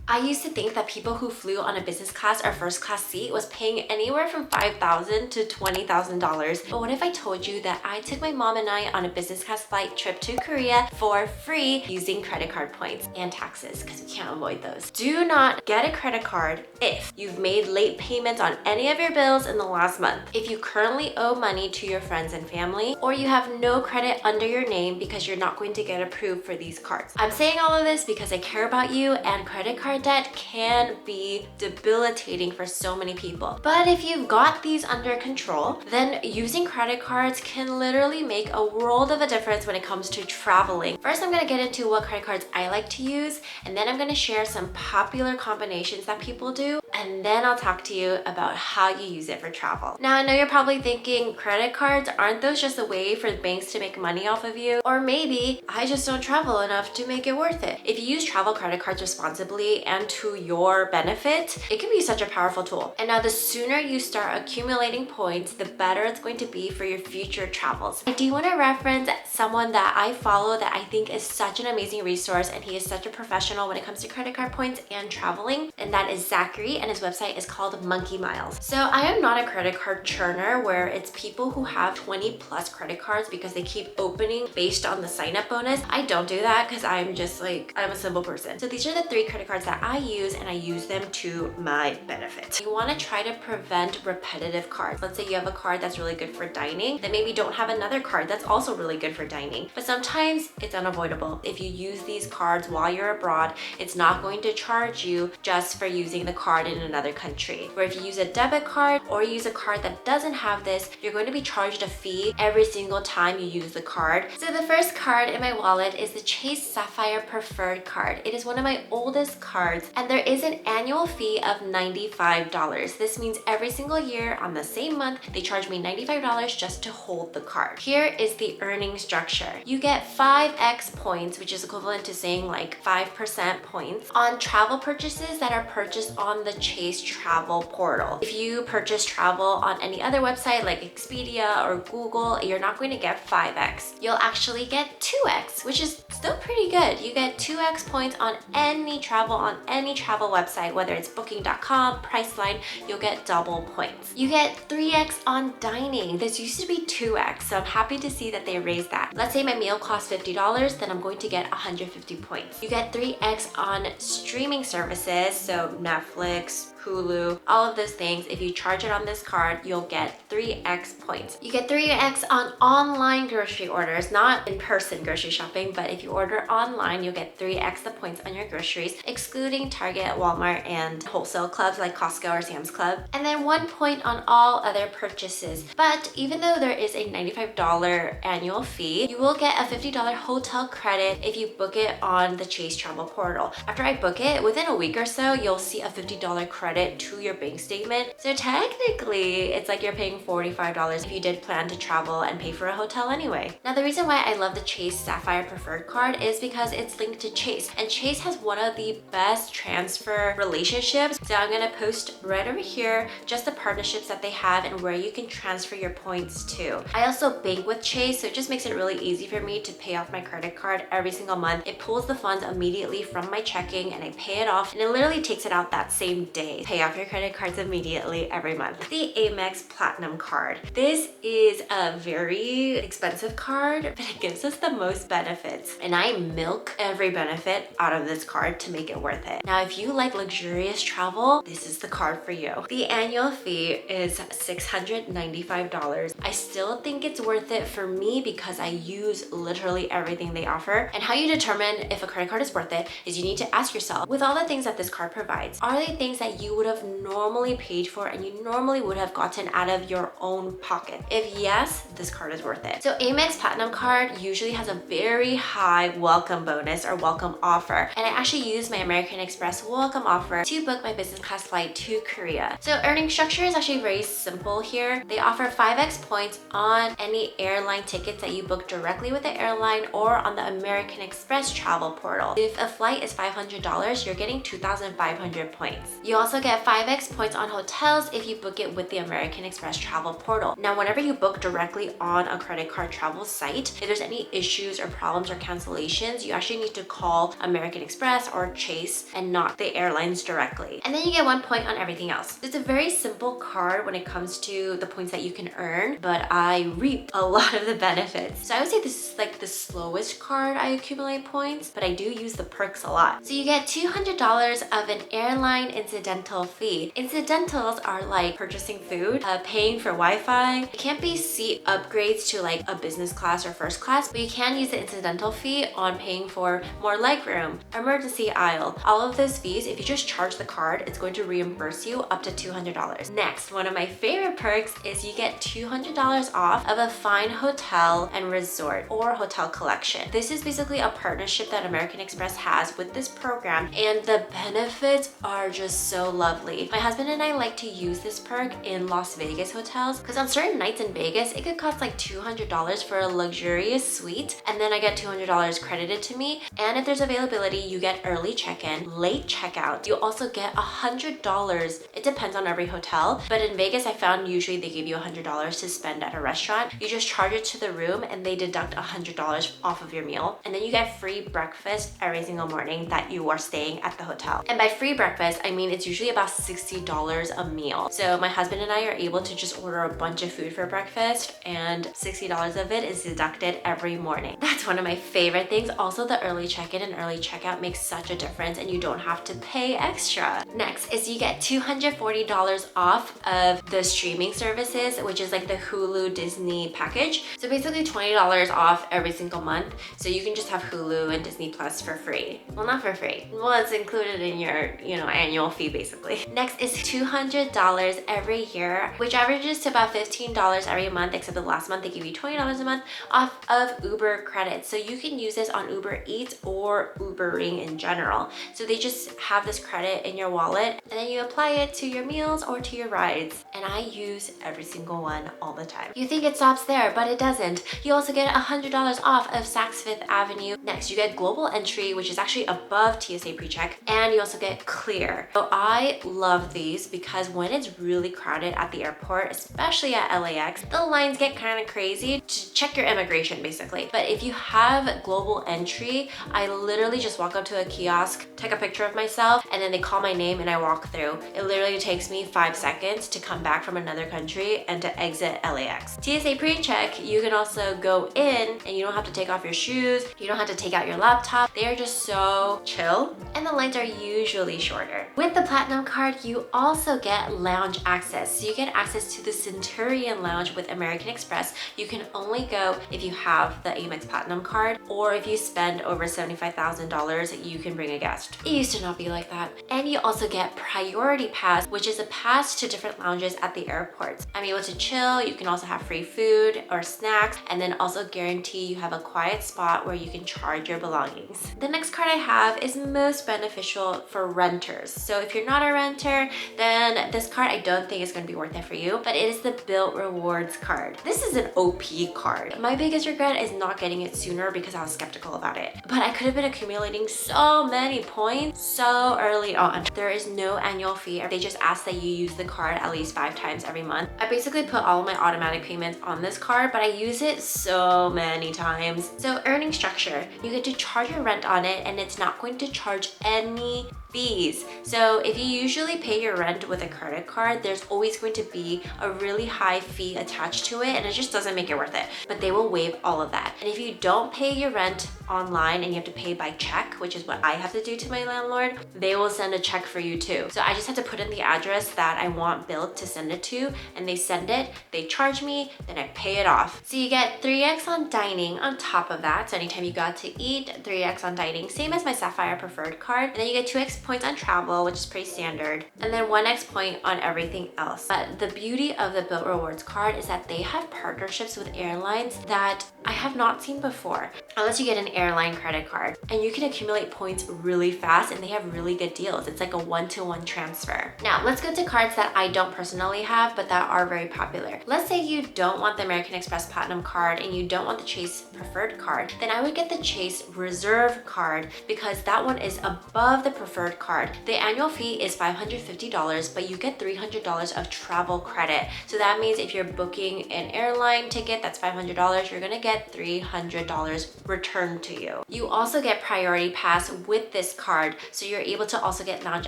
I used to think that people who flew on a business class or first class seat was paying anywhere from $5,000 to $20,000. But what if I told you that I took my mom and I on a business class flight trip to Korea for free using credit card points and taxes, because we can't avoid those. Do not get a credit card if you've made late payments on any of your bills in the last month, if you currently owe money to your friends and family, or you have no credit under your name because you're not going to get approved for these cards. I'm saying all of this because I care about you, and credit card debt can be debilitating for so many people. But if you've got these under control, then using credit cards can literally make a world of a difference when it comes to traveling. First, I'm gonna get into what credit cards I like to use, and then I'm gonna share some popular combinations that people do, and then I'll talk to you about how you use it for travel. Now, I know you're probably thinking, credit cards, aren't those just a way for banks to make money off of you? Or maybe I just don't travel enough to make it worth it. If you use travel credit cards responsibly and to your benefit, it can be such a powerful tool. And now the sooner you start accumulating points, the better it's going to be for your future travels. I do want to reference someone that I follow that I think is such an amazing resource, and he is such a professional when it comes to credit card points and traveling, and that is Zachary, and his website is called Monkey Miles. So I am not a credit card churner where it's people who have 20 plus credit cards because they keep opening based on the sign up bonus. I don't do that because I'm just like, I'm a simple person. So these are the 3 credit cards that I use, and I use them to my benefit. You want to try to prevent repetitive cards. Let's say you have a card that's really good for dining, then maybe don't have another card that's also really good for dining. But sometimes it's unavoidable. If you use these cards while you're abroad, it's not going to charge you just for using the card in another country. Where if you use a debit card or use a card that doesn't have this, you're going to be charged a fee every single time you use the card. So the first card in my wallet is the Chase Sapphire Preferred card. It is one of my oldest cards, and there is an annual fee of $95. This means every single year on the same month, they charge me $95 just to hold the card. Here is the earning structure. You get 5x points, which is equivalent to saying like 5% points on travel purchases that are purchased on the Chase travel portal. If you purchase travel on any other website like Expedia or Google, you're not going to get 5x. You'll actually get 2x, which is still pretty good. You get 2x points on any travel website, whether it's booking.com, Priceline, you'll get double points. You get 3x on dining. This used to be 2x, so I'm happy to see that they raised that. Let's say my meal costs $50, then I'm going to get 150 points. You get 3x on streaming services, so Netflix, Hulu, all of those things. If you charge it on this card, you'll get 3x points. You get 3x on online grocery orders, not in-person grocery shopping, but if you order online, you'll get 3x the points on your groceries, excluding Target, Walmart, and wholesale clubs like Costco or Sam's Club. And then 1 point on all other purchases. But even though there is a $95 annual fee, you will get a $50 hotel credit if you book it on the Chase travel portal. After I book it, within a week or so, you'll see a $50 credit to your bank statement. So technically, it's like you're paying $45 if you did plan to travel and pay for a hotel anyway. Now, the reason why I love the Chase Sapphire Preferred card is because it's linked to Chase, and Chase has one of the best transfer relationships. So I'm gonna post right over here just the partnerships that they have and where you can transfer your points to. I also bank with Chase, so it just makes it really easy for me to pay off my credit card every single month. It pulls the funds immediately from my checking and I pay it off, and it literally takes it out that same day. Pay off your credit cards immediately every month. The Amex Platinum card. This is a very expensive card, but it gives us the most benefits, and I milk every benefit out of this card to make it worth it. Now, if you like luxurious travel, this is the card for you. The annual fee is $695. I still think it's worth it for me because I use literally everything they offer. And how you determine if a credit card is worth it is you need to ask yourself, with all the things that this card provides, are they things that you would have normally paid for and you normally would have gotten out of your own pocket? If yes, this card is worth it. So Amex Platinum card usually has a very high welcome bonus or welcome offer, and I actually use my American Express welcome offer to book my business class flight to Korea. So earning structure is actually very simple here. They offer 5x points on any airline tickets that you book directly with the airline or on the American Express travel portal. If a flight is $500, you're getting 2,500 points. You also also get 5x points on hotels if you book it with the American Express travel portal. Now, whenever you book directly on a credit card travel site, if there's any issues or problems or cancellations, you actually need to call American Express or Chase and not the airlines directly. And then you get 1 point on everything else. It's a very simple card when it comes to the points that you can earn, but I reap a lot of the benefits. So I would say this is like the slowest card I accumulate points, but I do use the perks a lot. So you get $200 of an airline incidental fee. Incidentals are like purchasing food, paying for Wi-Fi. It can't be seat upgrades to like a business class or first class, but you can use the incidental fee on paying for more legroom, emergency aisle. All of those fees, if you just charge the card, it's going to reimburse you up to $200. Next, one of my favorite perks is you get $200 off of a fine hotel and resort or hotel collection. This is basically a partnership that American Express has with this program, and the benefits are just so lovely. My husband and I like to use this perk in Las Vegas hotels because on certain nights in Vegas, it could cost like $200 for a luxurious suite, and then I get $200 credited to me. And if there's availability, you get early check-in, late checkout. You also get $100. It depends on every hotel, but in Vegas, I found usually they give you $100 to spend at a restaurant. You just charge it to the room and they deduct $100 off of your meal. And then you get free breakfast every single morning that you are staying at the hotel. And by free breakfast, I mean it's usually about $60 a meal. So my husband and I are able to just order a bunch of food for breakfast, and $60 of it is deducted every morning. That's one of my favorite things. Also, the early check-in and early checkout makes such a difference and you don't have to pay extra. Next is you get $240 off of the streaming services, which is like the Hulu Disney package. So basically $20 off every single month. So you can just have Hulu and Disney Plus for free. Well, not for free. Well, it's included in your, annual fee basically. Next is $200 every year, which averages to about $15 every month, except the last month they give you $20 a month off of Uber credits. So you can use this on Uber Eats or Ubering in general. So they just have this credit in your wallet and then you apply it to your meals or to your rides. And I use every single one all the time. You think it stops there, but it doesn't. You also get $100 off of Saks Fifth Avenue. Next, you get global entry, which is actually above TSA PreCheck, and you also get clear. So I love these because when it's really crowded at the airport, especially at LAX, the lines get kind of crazy to check your immigration basically. But if you have global entry, I literally just walk up to a kiosk, take a picture of myself, and then they call my name and I walk through. It literally takes me 5 seconds to come back from another country and to exit LAX. TSA PreCheck, you can also go in and you don't have to take off your shoes, you don't have to take out your laptop. They are just so chill, and the lines are usually shorter. With the Platinum card, you also get lounge access. So you get access to the Centurion Lounge with American Express. You can only go if you have the Amex Platinum card, or if you spend over $75,000, you can bring a guest. It used to not be like that. And you also get Priority Pass, which is a pass to different lounges at the airports. I'm able to chill. You can also have free food or snacks, and then also guarantee you have a quiet spot where you can charge your belongings. The next card I have is most beneficial for renters. So if you're not a renter, then this card I don't think is going to be worth it for you, but it is the Bilt Rewards card. This is an OP card. My biggest regret is not getting it sooner because I was skeptical about it, but I could have been accumulating so many points so early on. There is no annual fee. They just ask that you use the card at least 5 times every month. I basically put all of my automatic payments on this card, but I use it so many times. So earning structure, you get to charge your rent on it and it's not going to charge any fees. So if you usually pay your rent with a credit card, there's always going to be a really high fee attached to it and it just doesn't make it worth it. But they will waive all of that. And if you don't pay your rent online and you have to pay by check, which is what I have to do to my landlord, they will send a check for you too. So I just have to put in the address that I want Bilt to send it to, and they send it, they charge me, then I pay it off. So you get 3x on dining on top of that. So anytime you got to eat, 3x on dining, same as my Sapphire Preferred card. And then you get 2x points on travel, which is pretty standard, and then 1x point on everything else. But the beauty of the Bilt Rewards card is that they have partnerships with airlines that I have not seen before, unless you get an airline credit card, and you can accumulate points really fast and they have really good deals. It's like a 1-to-1 transfer. Now let's go to cards that I don't personally have but that are very popular. Let's say you don't want the American Express Platinum card and you don't want the Chase Preferred card, then I would get the Chase Reserve card because that one is above the Preferred preferred card. The annual fee is $550, but you get $300 of travel credit. So that means if you're booking an airline ticket that's $500, you're gonna get $300 returned to you. You also get priority pass with this card, so you're able to also get lounge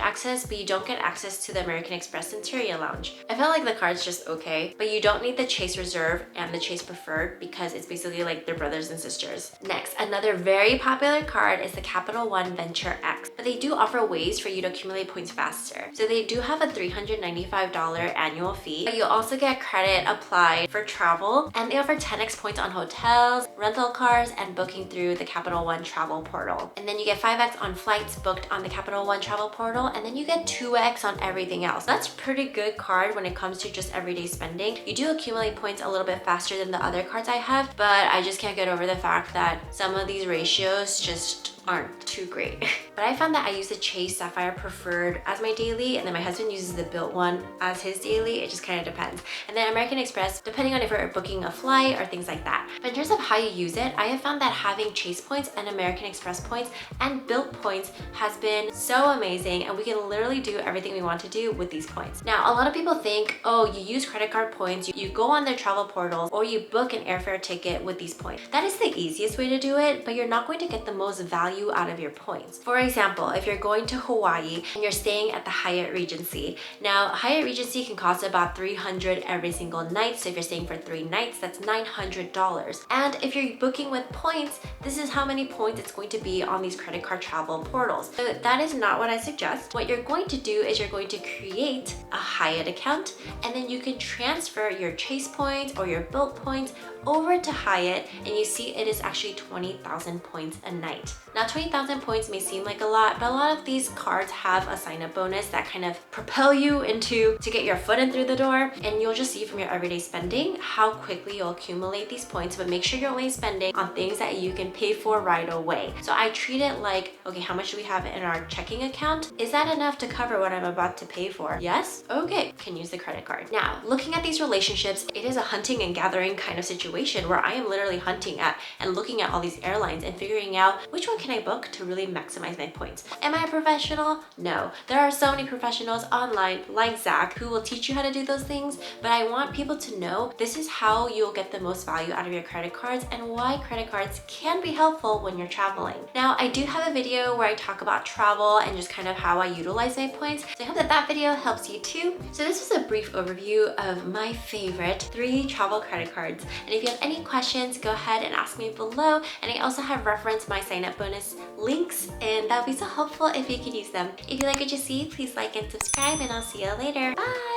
access, but you don't get access to the American Express Interior Lounge. I felt like the card's just okay, but you don't need the Chase Reserve and the Chase Preferred because it's basically like they're brothers and sisters. Next, another very popular card is the Capital One Venture X, but they do offer ways for you to accumulate points faster. So they do have a $395 annual fee, but you also get credit applied for travel, and they offer 10x points on hotels, rental cars, and booking through the Capital One travel portal. And then you get 5x on flights booked on the Capital One travel portal, and then you get 2x on everything else. That's pretty good card when it comes to just everyday spending. You do accumulate points a little bit faster than the other cards I have, but I just can't get over the fact that some of these ratios just aren't too great. But I found that I use the Chase Sapphire Preferred as my daily, and then my husband uses the Built one as his daily. It just kind of depends. And then American Express, depending on if we're booking a flight or things like that. But in terms of how you use it, I have found that having Chase points and American Express points and Built points has been so amazing, and we can literally do everything we want to do with these points. Now, a lot of people think, oh, you use credit card points, you go on their travel portals, or you book an airfare ticket with these points. That is the easiest way to do it, but you're not going to get the most value out of your points. For example, if you're going to Hawaii and you're staying at the Hyatt Regency. Now, Hyatt Regency can cost about $300 every single night. So if you're staying for 3 nights, that's $900. And if you're booking with points, this is how many points it's going to be on these credit card travel portals. So that is not what I suggest. What you're going to do is you're going to create a Hyatt account, and then you can transfer your Chase points or your Built points over to Hyatt, and you see it is actually 20,000 points a night. Now, 20,000 points may seem like a lot, but a lot of these cards have a sign-up bonus that kind of propel you to get your foot in through the door, and you'll just see from your everyday spending how quickly you'll accumulate these points. But make sure you're only spending on things that you can pay for right away. So I treat it like, okay, how much do we have in our checking account? Is that enough to cover what I'm about to pay for? Yes? Okay, can use the credit card. Now, looking at these relationships, it is a hunting and gathering kind of situation where I am literally hunting at and looking at all these airlines and figuring out which one can I book to really maximize my points. Am I a professional? No. There are so many professionals online like Zach who will teach you how to do those things, but I want people to know this is how you'll get the most value out of your credit cards and why credit cards can be helpful when you're traveling. Now, I do have a video where I talk about travel and just kind of how I utilize my points, so I hope that that video helps you too. So this was a brief overview of my favorite 3 travel credit cards, and if you have any questions, go ahead and ask me below. And I also have referenced my sign-up bonus links, and that would be so helpful if you could use them. If you like what you see, please like and subscribe, and I'll see you later. Bye!